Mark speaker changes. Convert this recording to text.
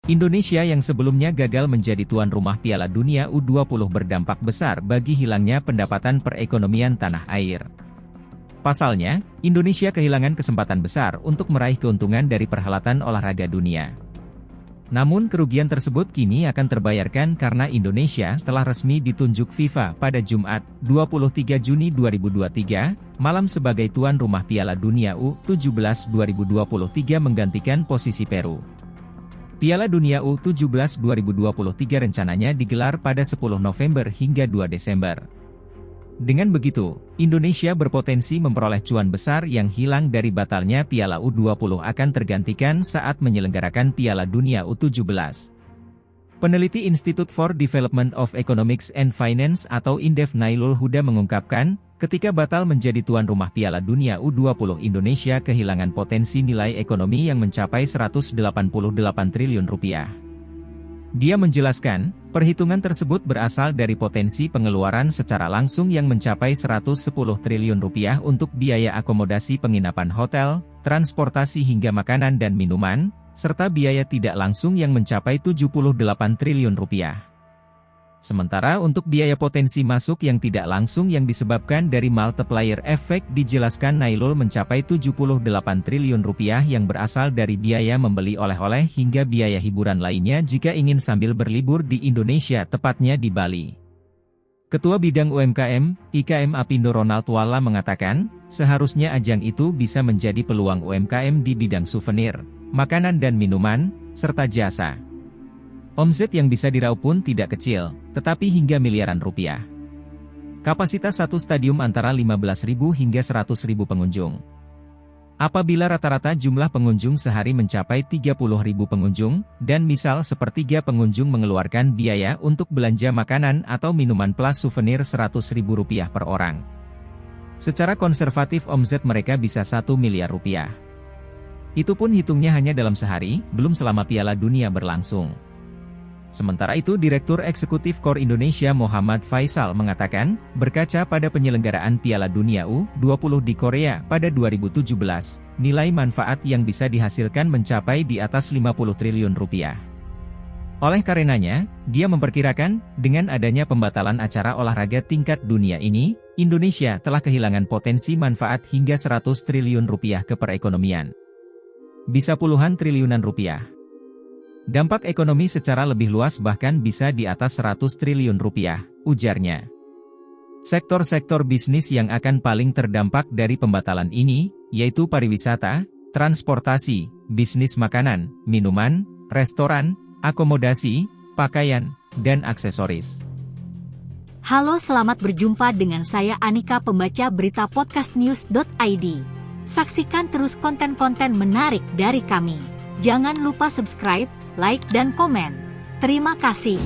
Speaker 1: Indonesia yang sebelumnya gagal menjadi tuan rumah Piala Dunia U20 berdampak besar bagi hilangnya pendapatan perekonomian tanah air. Pasalnya, Indonesia kehilangan kesempatan besar untuk meraih keuntungan dari perhelatan olahraga dunia. Namun kerugian tersebut kini akan terbayarkan karena Indonesia telah resmi ditunjuk FIFA pada Jumat, 23 Juni 2023, malam sebagai tuan rumah Piala Dunia U17 2023 menggantikan posisi Peru. Piala Dunia U17 2023 rencananya digelar pada 10 November hingga 2 Desember. Dengan begitu, Indonesia berpotensi memperoleh cuan besar yang hilang dari batalnya Piala U20 akan tergantikan saat menyelenggarakan Piala Dunia U17. Peneliti Institute for Development of Economics and Finance atau INDEF Nailul Huda mengungkapkan, ketika batal menjadi tuan rumah Piala Dunia U20 Indonesia kehilangan potensi nilai ekonomi yang mencapai 188 triliun rupiah. Dia menjelaskan, perhitungan tersebut berasal dari potensi pengeluaran secara langsung yang mencapai 110 triliun rupiah untuk biaya akomodasi penginapan hotel, transportasi hingga makanan dan minuman, serta biaya tidak langsung yang mencapai 78 triliun rupiah. Sementara untuk biaya potensi masuk yang tidak langsung yang disebabkan dari multiplier effect dijelaskan Nailul mencapai 78 triliun rupiah yang berasal dari biaya membeli oleh-oleh hingga biaya hiburan lainnya jika ingin sambil berlibur di Indonesia tepatnya di Bali. Ketua Bidang UMKM, IKM Apindo Ronald Walla mengatakan, seharusnya ajang itu bisa menjadi peluang UMKM di bidang souvenir, makanan dan minuman, serta jasa. Omset yang bisa diraup pun tidak kecil, tetapi hingga miliaran rupiah. Kapasitas satu stadium antara 15.000 hingga 100.000 pengunjung. Apabila rata-rata jumlah pengunjung sehari mencapai 30.000 pengunjung, dan misal sepertiga pengunjung mengeluarkan biaya untuk belanja makanan atau minuman plus souvenir Rp100.000 per orang. Secara konservatif omset mereka bisa 1 miliar rupiah. Itu pun hitungnya hanya dalam sehari, belum selama Piala Dunia berlangsung. Sementara itu Direktur Eksekutif KOR Indonesia Muhammad Faisal mengatakan, berkaca pada penyelenggaraan Piala Dunia U20 di Korea pada 2017, nilai manfaat yang bisa dihasilkan mencapai di atas 50 triliun rupiah. Oleh karenanya, dia memperkirakan, dengan adanya pembatalan acara olahraga tingkat dunia ini, Indonesia telah kehilangan potensi manfaat hingga 100 triliun rupiah ke perekonomian. Bisa puluhan triliunan rupiah. Dampak ekonomi secara lebih luas bahkan bisa di atas 100 triliun rupiah, ujarnya. Sektor-sektor bisnis yang akan paling terdampak dari pembatalan ini, yaitu pariwisata, transportasi, bisnis makanan, minuman, restoran, akomodasi, pakaian, dan aksesoris.
Speaker 2: Halo, selamat berjumpa dengan saya Anika, pembaca berita podcastnews.id. Saksikan terus konten-konten menarik dari kami. Jangan lupa subscribe, like, dan komen. Terima kasih.